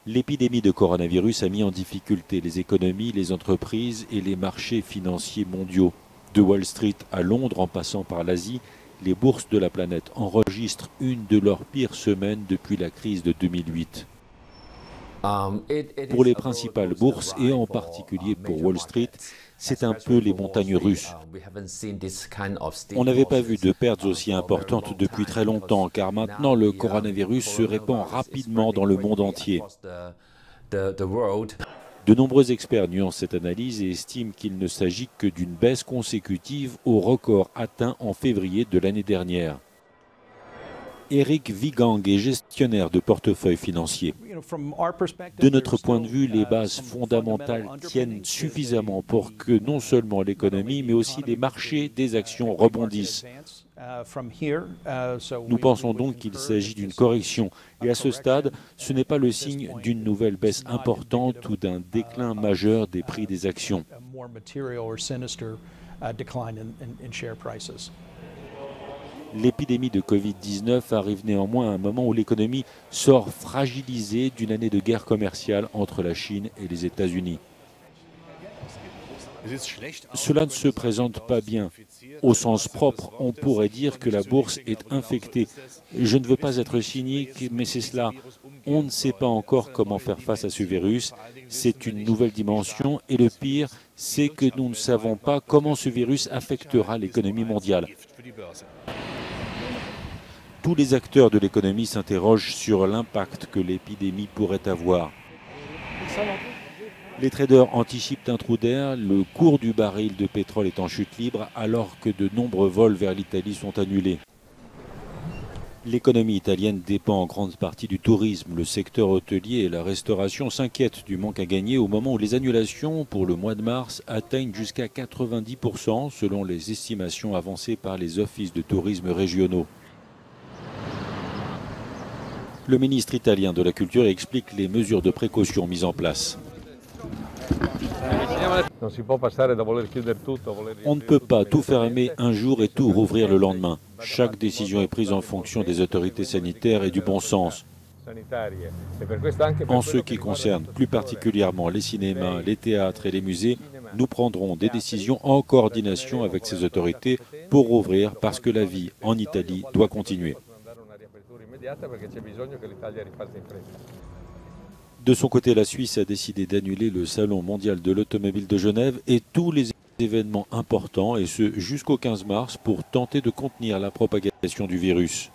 L'épidémie de coronavirus a mis en difficulté les économies, les entreprises et les marchés financiers mondiaux. De Wall Street à Londres en passant par l'Asie, les bourses de la planète enregistrent une de leurs pires semaines depuis la crise de 2008. Pour les principales bourses et en particulier pour Wall Street, c'est un peu les montagnes russes. On n'avait pas vu de pertes aussi importantes depuis très longtemps car maintenant le coronavirus se répand rapidement dans le monde entier. De nombreux experts nuancent cette analyse et estiment qu'il ne s'agit que d'une baisse consécutive au record atteint en février de l'année dernière. Eric Vigang est gestionnaire de portefeuille financier. De notre point de vue, les bases fondamentales tiennent suffisamment pour que non seulement l'économie, mais aussi les marchés des actions rebondissent. Nous pensons donc qu'il s'agit d'une correction. Et à ce stade, ce n'est pas le signe d'une nouvelle baisse importante ou d'un déclin majeur des prix des actions. L'épidémie de Covid-19 arrive néanmoins à un moment où l'économie sort fragilisée d'une année de guerre commerciale entre la Chine et les États-Unis. Cela ne se présente pas bien. Au sens propre, on pourrait dire que la bourse est infectée. Je ne veux pas être cynique, mais c'est cela. On ne sait pas encore comment faire face à ce virus. C'est une nouvelle dimension et le pire, c'est que nous ne savons pas comment ce virus affectera l'économie mondiale. Tous les acteurs de l'économie s'interrogent sur l'impact que l'épidémie pourrait avoir. Les traders anticipent un trou d'air, le cours du baril de pétrole est en chute libre alors que de nombreux vols vers l'Italie sont annulés. L'économie italienne dépend en grande partie du tourisme. Le secteur hôtelier et la restauration s'inquiètent du manque à gagner au moment où les annulations pour le mois de mars atteignent jusqu'à 90% selon les estimations avancées par les offices de tourisme régionaux. Le ministre italien de la Culture explique les mesures de précaution mises en place. On ne peut pas tout fermer un jour et tout rouvrir le lendemain. Chaque décision est prise en fonction des autorités sanitaires et du bon sens. En ce qui concerne plus particulièrement les cinémas, les théâtres et les musées, nous prendrons des décisions en coordination avec ces autorités pour rouvrir parce que la vie en Italie doit continuer. De son côté, la Suisse a décidé d'annuler le Salon mondial de l'automobile de Genève et tous les événements importants, et ce jusqu'au 15 mars, pour tenter de contenir la propagation du virus.